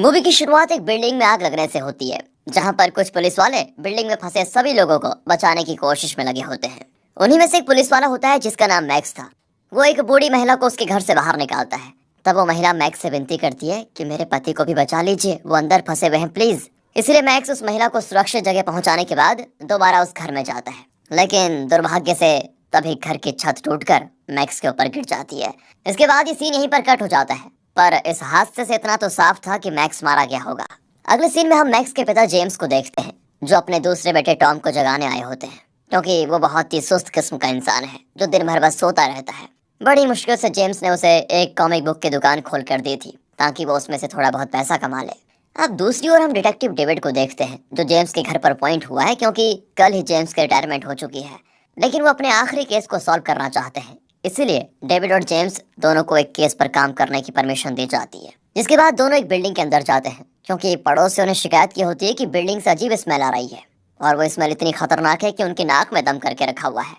Movie की शुरुआत एक बिल्डिंग में आग लगने से होती है, जहां पर कुछ पुलिस वाले बिल्डिंग में फंसे सभी लोगों को बचाने की कोशिश में लगे होते हैं। उन्हीं में से एक पुलिस वाला होता है जिसका नाम मैक्स था। वो एक बूढ़ी महिला को उसके घर से बाहर निकालता है। तब वो महिला मैक्स से विनती करती है कि मेरे पति को भी बचा लीजिए, वो अंदर फंसे हुए हैं प्लीज। इसलिए मैक्स उस महिला को सुरक्षित जगह पहुंचाने के बाद दोबारा उस घर में जाता है, लेकिन दुर्भाग्य से तभी घर की छत टूटकर मैक्स के ऊपर गिर जाती है। इसके बाद ये सीन यहीं पर कट हो जाता है, पर इस हादसे से इतना तो साफ था कि मैक्स मारा गया होगा। अगले सीन में हम मैक्स के पिता जेम्स को देखते हैं, जो अपने दूसरे बेटे टॉम को जगाने आए होते हैं, क्योंकि वो बहुत ही सुस्त किस्म का इंसान है जो दिन भर बस सोता रहता है। बड़ी मुश्किल से जेम्स ने उसे एक कॉमिक बुक की दुकान खोल कर दी थी, ताकि वो उसमें से थोड़ा बहुत पैसा कमा ले। अब दूसरी ओर हम डिटेक्टिव डेविड को देखते हैं, जो जेम्स के घर पर पॉइंट हुआ है, क्योंकि कल ही जेम्स की रिटायरमेंट हो चुकी है, लेकिन वो अपने आखिरी केस को सॉल्व करना चाहते हैं। इसीलिए डेविड और जेम्स दोनों को एक केस पर काम करने की परमिशन दी जाती है, जिसके बाद दोनों एक बिल्डिंग के अंदर जाते हैं, क्योंकि पड़ोसियों ने शिकायत की होती है कि बिल्डिंग से अजीब स्मेल आ रही है, और वो स्मेल इतनी खतरनाक है कि उनकी नाक में दम करके रखा हुआ है।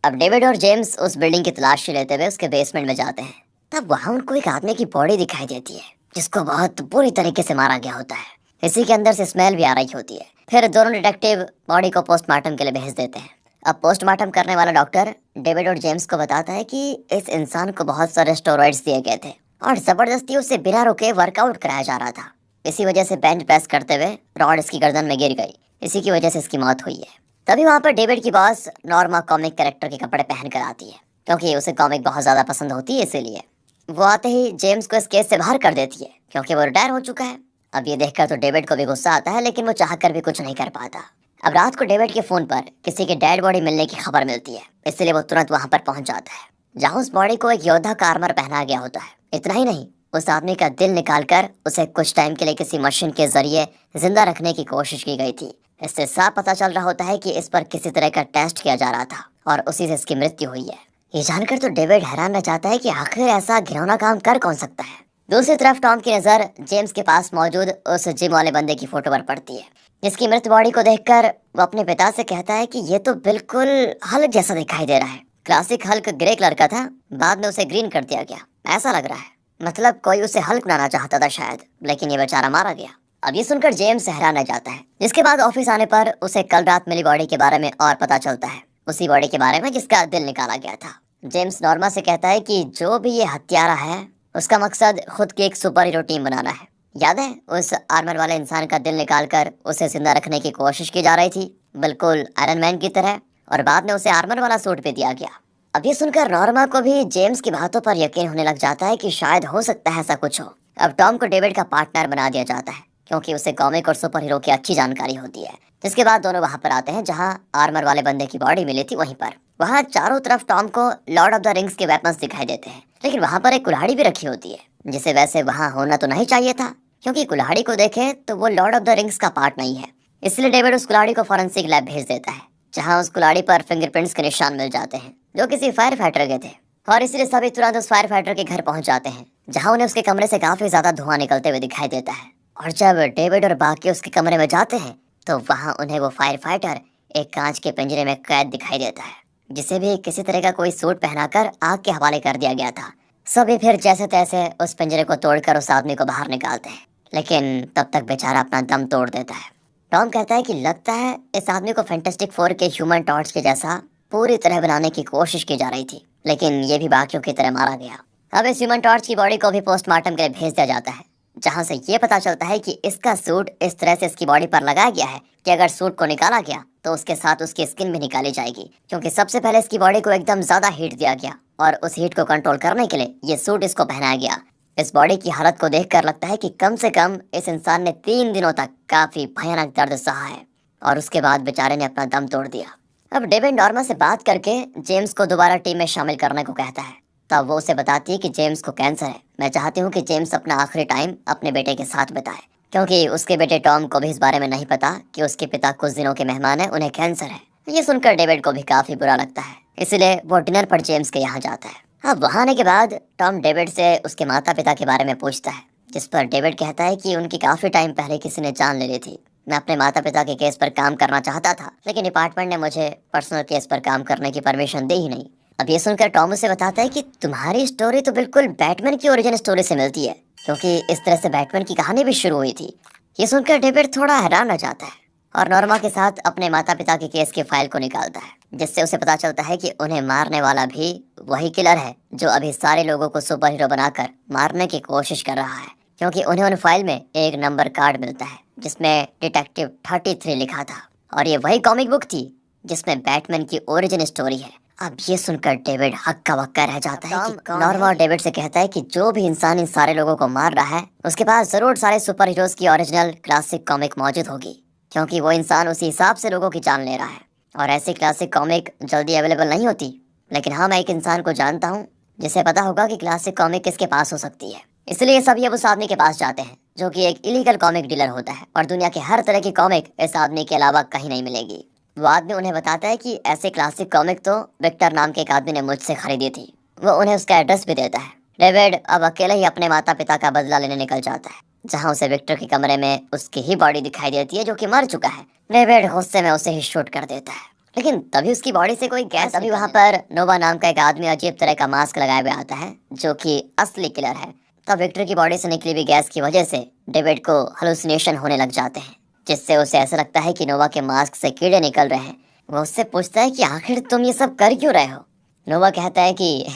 अब डेविड और जेम्स उस बिल्डिंग की तलाशी लेते हुए उसके बेसमेंट में जाते हैं। तब वहां उनको एक आदमी की बॉडी दिखाई देती है, जिसको बहुत बुरी तरीके से मारा गया होता है। इसी के अंदर से स्मेल भी आ रही होती है। फिर दोनों डिटेक्टिव बॉडी को पोस्टमार्टम के लिए भेज देते हैं। अब पोस्टमार्टम करने वाला डॉक्टर डेविड और जेम्स को बताता है कि इस इंसान को बहुत सारे स्टेरॉइड्स दिए गए थे और जबरदस्ती उसे बिना रुके वर्कआउट कराया जा रहा था। इसी वजह से बेंच प्रेस करते हुए रॉड इसकी गर्दन में गिर गई। इसी की वजह से इसकी मौत हुई है। तभी वहां पर डेविड की बॉस नॉर्मा कॉमिक कैरेक्टर के कपड़े पहन कर आती है, क्योंकि उसे कॉमिक बहुत ज्यादा पसंद होती है। इसीलिए वो आते ही जेम्स को इस केस से बाहर कर देती है, क्योंकि वो रिटायर हो चुका है। अब ये देखकर तो डेविड को भी गुस्सा आता है, लेकिन वो चाहकर भी कुछ नहीं कर पाता। अब रात को डेविड के फोन पर किसी की डेड बॉडी मिलने की खबर मिलती है, इसलिए वो तुरंत वहां पर पहुंच जाता है, जहां उस बॉडी को एक योद्धा का आर्मर पहना गया होता है। इतना ही नहीं, उस आदमी का दिल निकालकर उसे कुछ टाइम के लिए किसी मशीन के जरिए जिंदा रखने की कोशिश की गई थी। इससे साफ पता चल रहा होता है कि इस पर किसी तरह का टेस्ट किया जा रहा था और उसी से इसकी मृत्यु हुई है। ये जानकर तो डेविड हैरान रह जाता है कि आखिर ऐसा घिनौना काम कर कौन सकता है। दूसरी तरफ टॉम की नजर जेम्स के पास मौजूद उस जिम वाले बंदे की फोटो पर पड़ती है, जिसकी मृत बॉडी को देखकर वो अपने पिता से कहता है कि ये तो बिल्कुल हल्क जैसा दिखाई दे रहा है। क्लासिक हल्क ग्रे कलर का था, बाद में उसे ग्रीन कर दिया गया, ऐसा लग रहा है। मतलब कोई उसे हल्क बनाना चाहता था शायद, लेकिन ये बेचारा मारा गया। अब ये सुनकर जेम्स हैरान रह जाता है, जिसके बाद ऑफिस आने पर उसे कल रात मिली बॉडी के बारे में और पता चलता है, उसी बॉडी के बारे में जिसका दिल निकाला गया था। जेम्स नॉर्मा से कहता है कि जो भी ये हत्यारा है, उसका मकसद खुद की एक सुपर हीरो टीम बनाना है। याद है, उस आर्मर वाले इंसान का दिल निकालकर उसे जिंदा रखने की कोशिश की जा रही थी, बिल्कुल आयरन मैन की तरह, और बाद में उसे आर्मर वाला सूट भी दिया गया। अब ये सुनकर नॉर्मा को भी जेम्स की बातों पर यकीन होने लग जाता है कि शायद हो सकता है ऐसा कुछ हो। अब टॉम को डेविड का पार्टनर बना दिया जाता है, क्योंकि उसे कॉमिक और सुपर हीरो की अच्छी जानकारी होती है। जिसके बाद दोनों वहां पर आते हैं जहां आर्मर वाले बंदे की बॉडी मिली थी। वहीं पर वहां चारों तरफ टॉम को लॉर्ड ऑफ द रिंग्स के वेपन्स दिखाई देते हैं, लेकिन वहां पर एक कुल्हाड़ी भी रखी होती है, जिसे वैसे वहां होना तो नहीं चाहिए था, क्योंकि कुल्हाड़ी को देखें तो वो लॉर्ड ऑफ द रिंग्स का पार्ट नहीं है। इसलिए डेविड उस कुल्हाड़ी को फॉरेंसिक लैब भेज देता है, जहां उस कुल्हाड़ी पर फिंगरप्रिंट्स के निशान मिल जाते हैं, जो किसी फायर फाइटर के थे। और इसलिए सभी तुरंत उस फायर फाइटर के घर पहुंच जाते हैं, जहां उन्हें उसके कमरे से काफी ज्यादा धुआं निकलते हुए दिखाई देता है। और जब डेविड और बाकी उसके कमरे में जाते हैं, तो वहां उन्हें वो फायर फाइटर एक कांच के पिंजरे में कैद दिखाई देता है, जिसे भी किसी तरह का कोई सूट पहनाकर आग के हवाले कर दिया गया था। सभी फिर जैसे तैसे उस पिंजरे को तोड़कर उस आदमी को बाहर निकालते हैं, लेकिन तब तक बेचारा अपना दम तोड़ देता है। टॉम कहता है कि लगता है इस आदमी को फैंटास्टिक फोर के ह्यूमन टॉर्च के जैसा पूरी तरह बनाने की कोशिश की जा रही थी, लेकिन ये भी बाकियों की तरह मारा गया। अब इस ह्यूमन टॉर्च की बॉडी को भी पोस्टमार्टम के लिए भेज दिया जाता है, जहां से ये पता चलता है कि इसका सूट इस तरह से इसकी बॉडी पर लगाया गया है कि अगर सूट को निकाला गया तो उसके साथ उसकी स्किन भी निकाली जाएगी, क्योंकि सबसे पहले इसकी बॉडी को एकदम ज्यादा हीट दिया गया और उस हीट को कंट्रोल करने के लिए ये सूट इसको पहनाया गया। इस बॉडी की हालत को देखकर लगता है कि कम से कम इस इंसान ने 3 दिनों तक काफी भयानक दर्द सहा है, और उसके बाद बेचारे ने अपना दम तोड़ दिया। अब डेविड नॉर्मा से बात करके जेम्स को दोबारा टीम में शामिल करने को कहता है। तब वो उसे बताती है कि जेम्स को कैंसर है। मैं चाहती हूँ कि जेम्स अपना आखिरी टाइम अपने बेटे के साथ बिताए, क्योंकि उसके बेटे टॉम को भी इस बारे में नहीं पता कि उसके पिता कुछ दिनों के मेहमान हैं, उन्हें कैंसर है। ये सुनकर डेविड को भी काफी बुरा लगता है, इसलिए वो डिनर पर जेम्स के यहाँ जाता है। अब वहाँ आने के बाद टॉम डेविड से उसके माता पिता के बारे में पूछता है, जिस पर डेविड कहता है कि उनकी काफी टाइम पहले किसी ने जान ले ली थी। मैं अपने माता पिता के केस पर काम करना चाहता था, लेकिन डिपार्टमेंट ने मुझे पर्सनल केस पर काम करने की परमिशन दी ही नहीं। अब ये सुनकर टॉम उसे बताता है कि तुम्हारी स्टोरी तो बिल्कुल बैटमैन की ओरिजिन स्टोरी से मिलती है, क्योंकि इस तरह से बैटमैन की कहानी भी शुरू हुई थी। ये सुनकर डेविड थोड़ा हैरान रह जाता है और नॉर्मा के साथ अपने माता पिता के केस की फाइल को निकालता है, जिससे उसे पता चलता है कि उन्हें मारने वाला भी वही किलर है जो अभी सारे लोगों को सुपर हीरो बनाकर मारने की कोशिश कर रहा है। क्योंकि उन्हें उन फाइल में एक नंबर कार्ड मिलता है जिसमें डिटेक्टिव 33 लिखा था, और ये वही कॉमिक बुक थी जिसमें बैटमैन की ओरिजिन स्टोरी है। अब ये सुनकर डेविड हक्का बक्का रह जाता है कि नॉर्मा डेविड से कहता है कि जो भी इंसान इन सारे लोगों को मार रहा है उसके पास जरूर सारे सुपर हीरोज की ओरिजिनल क्लासिक कॉमिक मौजूद होगी, क्योंकि वो इंसान उसी हिसाब से लोगों की जान ले रहा है और ऐसी क्लासिक कॉमिक जल्दी अवेलेबल नहीं होती। लेकिन हाँ, मैं एक इंसान को जानता हूँ जिसे पता होगा कि क्लासिक कॉमिक किसके पास हो सकती है। इसलिए सभी अब उस आदमी के पास जाते हैं जो कि एक इलीगल कॉमिक डीलर होता है और दुनिया के हर तरह की कॉमिक इस आदमी के अलावा कहीं नहीं मिलेगी। वो आदमी उन्हें बताता है कि ऐसे क्लासिक कॉमिक तो विक्टर नाम के एक आदमी ने मुझसे खरीदी थी। वो उन्हें उसका एड्रेस भी देता है। डेविड अब अकेले ही अपने माता पिता का बदला लेने निकल जाता है, जहाँ उसे विक्टर के कमरे में उसकी ही बॉडी दिखाई देती है जो कि मर चुका है। डेविड गुस्से में उसे ही शूट कर देता है, लेकिन तभी उसकी बॉडी से कोई गैस, तभी वहाँ पर नोवा नाम का एक आदमी अजीब तरह का मास्क लगाए हुए आता है जो कि असली किलर है। तब विक्टर की बॉडी से निकली हुई गैस की वजह से डेविड को हेलुसिनेशन होने लग जाते हैं, जिससे उसे ऐसा लगता है कि नोवा के मास्क से कीड़े निकल रहे हैं। वो उससे पूछता है कि आखिर तुम ये सब कर क्यों रहे हो। नोवा कहता है कि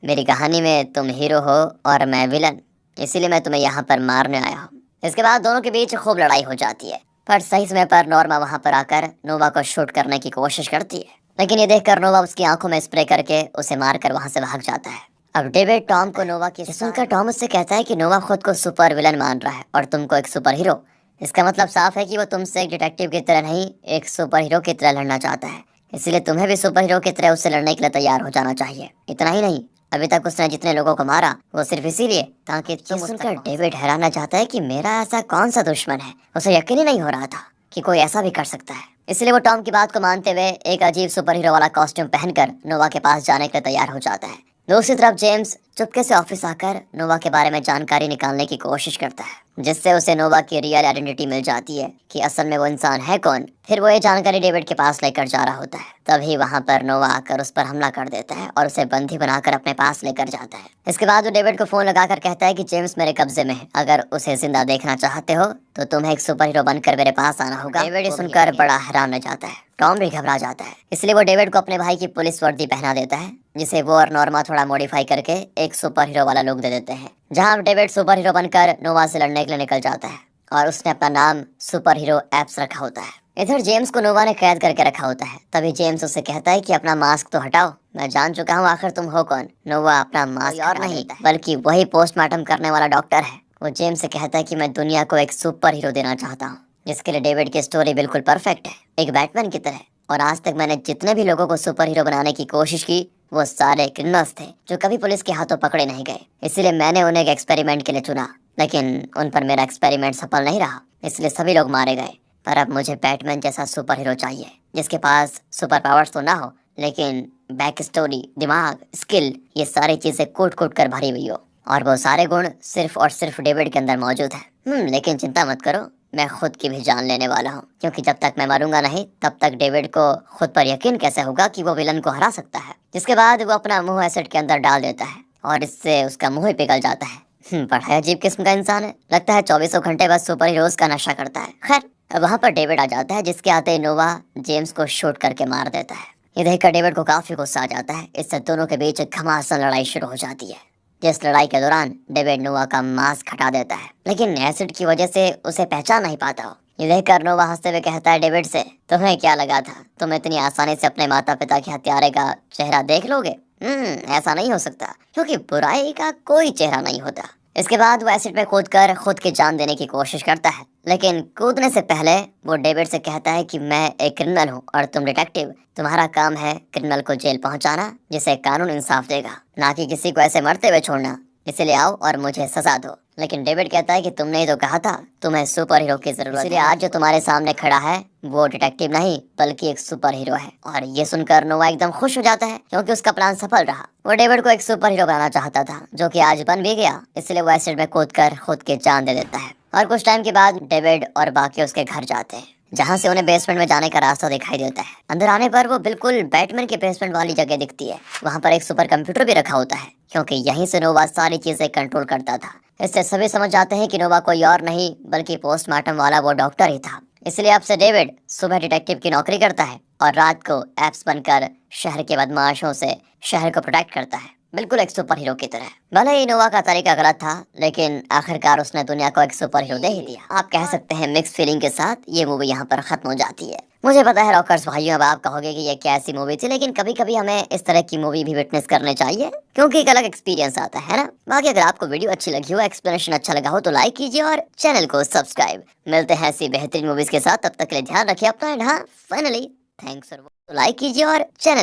मेरी कहानी में तुम हीरो हो और मैं विलन, इसीलिए मैं तुम्हें यहाँ पर मारने आया हूँ। इसके बाद दोनों के बीच खूब लड़ाई हो जाती है, पर सही समय पर नॉर्मा वहाँ पर आकर नोवा को शूट करने की कोशिश करती है, लेकिन ये देखकर नोवा उसकी आंखों में स्प्रे करके उसे मारकर वहाँ से भाग जाता है। अब डेविड टॉम को नोवा की सुनकर टॉम उससे कहता है कि नोवा खुद को सुपर विलन मान रहा है और तुमको एक सुपर हीरो। इसका मतलब साफ है कि वो तुमसे एक डिटेक्टिव की तरह नहीं, एक सुपर हीरो की तरह लड़ना चाहता है। इसलिए तुम्हें भी सुपर हीरो की तरह उससे लड़ने के लिए तैयार हो जाना चाहिए। इतना ही नहीं, अभी तक उसने जितने लोगों को मारा वो सिर्फ इसीलिए ताकि तुम सुनकर डेविड हैरान जाता है कि मेरा ऐसा कौन सा दुश्मन है। उसे यकीन ही नहीं हो रहा था कि कोई ऐसा भी कर सकता है। इसलिए वो टॉम की बात को मानते हुए एक अजीब सुपर हीरो वाला कॉस्ट्यूम पहनकर नोवा के पास जाने के लिए तैयार हो जाता है। दूसरी तरफ जेम्स चुपके से ऑफिस आकर नोवा के बारे में जानकारी निकालने की कोशिश करता है, जिससे उसे नोवा की रियल आइडेंटिटी मिल जाती है कि असल में वो इंसान है कौन। फिर वो ये जानकारी डेविड के पास लेकर जा रहा होता है, तभी वहाँ पर नोवा आकर उस पर हमला कर देता है और उसे बंदी बनाकर अपने पास लेकर जाता है। इसके बाद वो डेविड को फोन लगाकर कहता है कि जेम्स मेरे कब्जे में है, अगर उसे जिंदा देखना चाहते हो तो तुम्हें एक सुपर हीरो बनकर मेरे पास आना होगा। डेविड सुनकर बड़ा हैरान रह जाता है। टॉम भी घबरा जाता है, इसलिए वो डेविड को अपने भाई की पुलिस वर्दी पहना देता है, जिसे वो और नॉर्मा थोड़ा मॉडिफाई करके एक सुपर हीरो वाला लुक दे देते हैं। जहां डेविड सुपर हीरो बनकर नोवा से लड़ने के लिए निकल जाता है और उसने अपना नाम सुपर हीरो एप्स रखा होता है। इधर जेम्स को नोवा ने कैद करके रखा होता है। तभी जेम्स उससे कहता है कि अपना मास्क तो हटाओ, मैं जान चुका हूँ आखिर तुम हो कौन। नोवा अपना मास्क और नहीं बल्कि वही पोस्टमार्टम करने वाला डॉक्टर है। वो जेम्स से कहता है कि मैं दुनिया को एक सुपर हीरो देना चाहता हूँ, जिसके लिए डेविड की स्टोरी बिल्कुल परफेक्ट है, एक बैटमैन की तरह। और आज तक मैंने जितने भी लोगों को सुपर हीरो बनाने की कोशिश की वो सारे क्रिमिनल्स थे जो कभी पुलिस के हाथों पकड़े नहीं गए। इसलिए मैंने उन्हें एक एक्सपेरिमेंट के लिए चुना, लेकिन उन पर मेरा एक्सपेरिमेंट सफल नहीं रहा, इसलिए सभी लोग मारे गए। पर अब मुझे बैटमैन जैसा सुपर हीरो चाहिए, जिसके पास सुपर पावर्स तो ना हो, लेकिन बैक स्टोरी, दिमाग, स्किल, ये सारी चीजें कूट कूट कर भरी हुई हो, और वो सारे गुण सिर्फ और सिर्फ डेविड के अंदर मौजूद है। लेकिन चिंता मत करो, मैं खुद की भी जान लेने वाला हूँ, क्योंकि जब तक मैं मरूंगा नहीं तब तक डेविड को खुद पर यकीन कैसे होगा कि वो विलन को हरा सकता है। जिसके बाद वो अपना मुंह एसिड के अंदर डाल देता है और इससे उसका मुंह ही पिघल जाता है। बड़ा अजीब किस्म का इंसान है, लगता है 24 घंटे बस सुपर हीरोज का नशा करता है। खैर वहाँ पर डेविड आ जाता है, जिसके आते ही नोवा जेम्स को शूट करके मार देता है। ये देखकर डेविड को काफी गुस्सा आ जाता है। इससे दोनों के बीच घमासान लड़ाई शुरू हो जाती है, जिस लड़ाई के दौरान डेविड नोवा का मास्क हटा देता है, लेकिन एसिड की वजह से उसे पहचान नहीं पाता हो। ये देखकर नोवा हंसते हुए कहता है डेविड से, तुम्हें क्या लगा था तुम इतनी आसानी से अपने माता पिता के हत्यारे का चेहरा देख लोगे? ऐसा नहीं हो सकता, क्योंकि बुराई का कोई चेहरा नहीं होता। इसके बाद वो एसिड में कूदकर खुद की जान देने की कोशिश करता है, लेकिन कूदने से पहले वो डेविड से कहता है कि मैं एक क्रिमिनल हूँ और तुम डिटेक्टिव, तुम्हारा काम है क्रिमिनल को जेल पहुँचाना, जिसे कानून इंसाफ देगा, ना कि किसी को ऐसे मरते हुए छोड़ना। इसलिए आओ और मुझे सजा दो। लेकिन डेविड कहता है कि तुमने ही तो कहा था तुम्हें सुपर हीरो की जरूरत है, इसलिए आज जो तुम्हारे सामने खड़ा है वो डिटेक्टिव नहीं बल्कि एक सुपर हीरो है। और ये सुनकर नोवा एकदम खुश हो जाता है, क्योंकि उसका प्लान सफल रहा। वो डेविड को एक सुपर हीरो बनाना चाहता था, जो कि आज बन भी गया। इसलिए वो एसिड में कूदकर खुद की जान दे देता है। और कुछ टाइम के बाद डेविड और बाकी उसके घर जाते हैं, जहाँ से उन्हें बेसमेंट में जाने का रास्ता दिखाई देता है। अंदर आने पर वो बिल्कुल बैटमैन के बेसमेंट वाली जगह दिखती है। वहाँ पर एक सुपर कंप्यूटर भी रखा होता है, क्योंकि यहीं से नोवा सारी चीजें कंट्रोल करता था। इससे सभी समझ जाते हैं कि नोवा कोई और नहीं बल्कि पोस्टमार्टम वाला वो डॉक्टर ही था। इसलिए अब से डेविड सुबह डिटेक्टिव की नौकरी करता है और रात को एप्स बनकर शहर के बदमाशों से शहर को प्रोटेक्ट करता है, बिल्कुल एक सुपर हीरो की तरह। भले ही नोवा का तरीका गलत था, लेकिन आखिरकार उसने दुनिया को एक सुपर हीरो दे ही दिया। आप कह सकते हैं मिक्स फीलिंग के साथ ये मूवी यहाँ पर खत्म हो जाती है। मुझे पता है रॉकर्स भाइयों, अब आप कहोगे कि ये कैसी मूवी थी, लेकिन कभी कभी हमें इस तरह की मूवी भी विटनेस करने चाहिए, क्योंकि एक अलग एक्सपीरियंस आता है ना। बाकी अगर आपको वीडियो अच्छी लगी हो, एक्सप्लेनेशन अच्छा लगा हो, तो लाइक कीजिए और चैनल को सब्सक्राइब। मिलते हैं ऐसी बेहतरीन मूवीज के साथ, तब तक के लिए ध्यान रखिए अपना। एंड हाँ, फाइनली थैंक्स फॉर लाइक कीजिए और चैनल